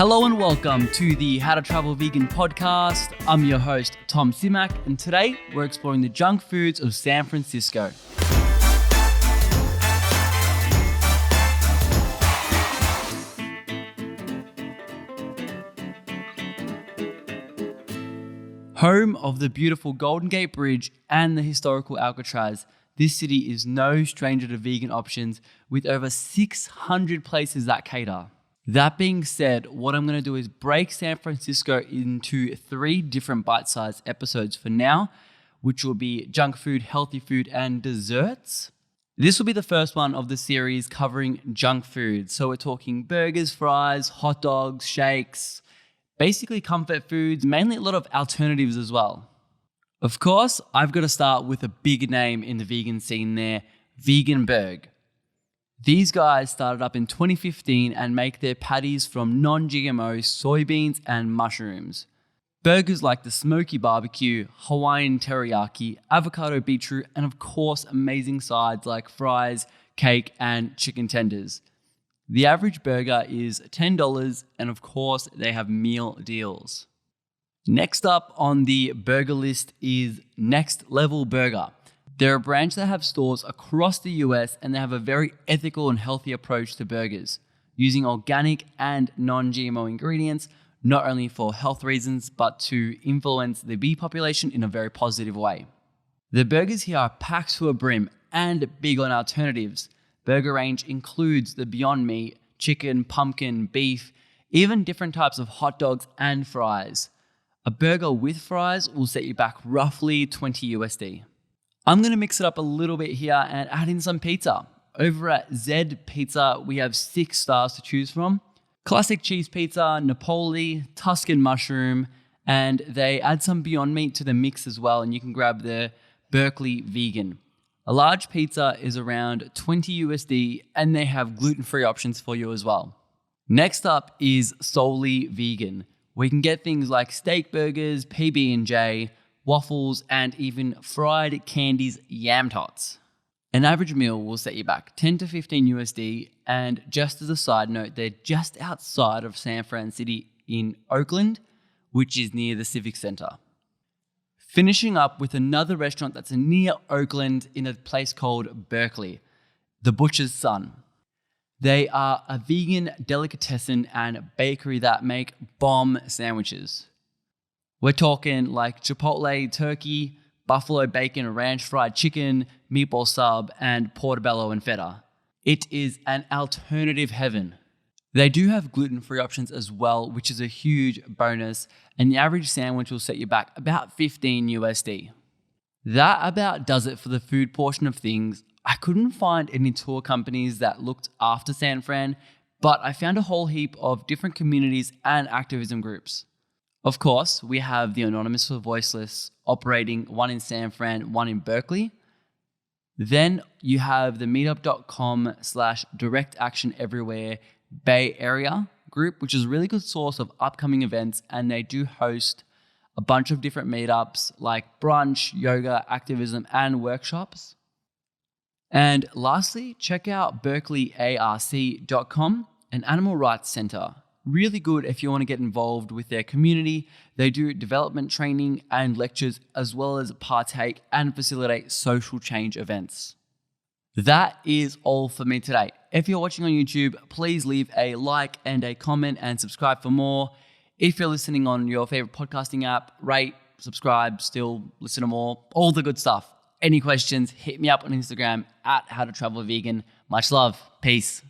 Hello and welcome to the How to Travel Vegan podcast. I'm your host, Tom Simak, and today we're exploring the junk foods of San Francisco. Home of the beautiful Golden Gate Bridge and the historical Alcatraz, this city is no stranger to vegan options with over 600 places that cater. That being said, what I'm going to do is break San Francisco into 3 different bite-sized episodes for now, which will be junk food, healthy food, and desserts. This will be the first one of the series covering junk food. So we're talking burgers, fries, hot dogs, shakes, basically comfort foods, mainly a lot of alternatives as well. Of course, I've got to start with a big name in the vegan scene there, Veganburg. These guys started up in 2015 and make their patties from non-GMO soybeans and mushrooms. Burgers like the smoky barbecue, Hawaiian teriyaki, avocado beetroot, and of course amazing sides like fries, cake, and chicken tenders. The average burger is $10 and of course they have meal deals. Next up on the burger list is Next Level Burger. They're a brand that have stores across the US and they have a very ethical and healthy approach to burgers, using organic and non-GMO ingredients, not only for health reasons, but to influence the bee population in a very positive way. The burgers here are packed to a brim and big on alternatives. Burger range includes the Beyond Meat, chicken, pumpkin, beef, even different types of hot dogs and fries. A burger with fries will set you back roughly $20 USD. I'm going to mix it up a little bit here and add in some pizza. Over at Zed Pizza, we have 6 stars to choose from. Classic cheese pizza, Napoli, Tuscan mushroom, and they add some Beyond Meat to the mix as well, and you can grab the Berkeley Vegan. A large pizza is around $20 USD, and they have gluten-free options for you as well. Next up is Solely Vegan. We can get things like steak burgers, PB&J, waffles, and even fried candies yam tots. An average meal will set you back 10 to 15 USD, and just as a side note, they're just outside of San Fran City in Oakland, which is near the Civic Center. Finishing up with another restaurant that's near Oakland in a place called Berkeley, The Butcher's Son. They are a vegan delicatessen and bakery that make bomb sandwiches. We're talking like Chipotle turkey, buffalo bacon, ranch fried chicken, meatball sub, and portobello and feta. It is an alternative heaven. They do have gluten-free options as well, which is a huge bonus, and the average sandwich will set you back about 15 USD. That about does it for the food portion of things. I couldn't find any tour companies that looked after San Fran, but I found a whole heap of different communities and activism groups. Of course, we have the Anonymous for Voiceless operating, one in San Fran, one in Berkeley. Then you have the meetup.com/direct action everywhere Bay Area group, which is a really good source of upcoming events. And they do host a bunch of different meetups like brunch, yoga, activism, and workshops. And lastly, check out berkeleyarc.com, an animal rights center. Really good if you want to get involved with their community. They do development training and lectures, as well as partake and facilitate social change events. That is all for me today. If you're watching on YouTube, please leave a like and a comment and subscribe for more. If you're listening on your favorite podcasting app, rate, subscribe, still listen to more, all the good stuff. Any questions, hit me up on Instagram at howtotravelvegan. Much love. Peace.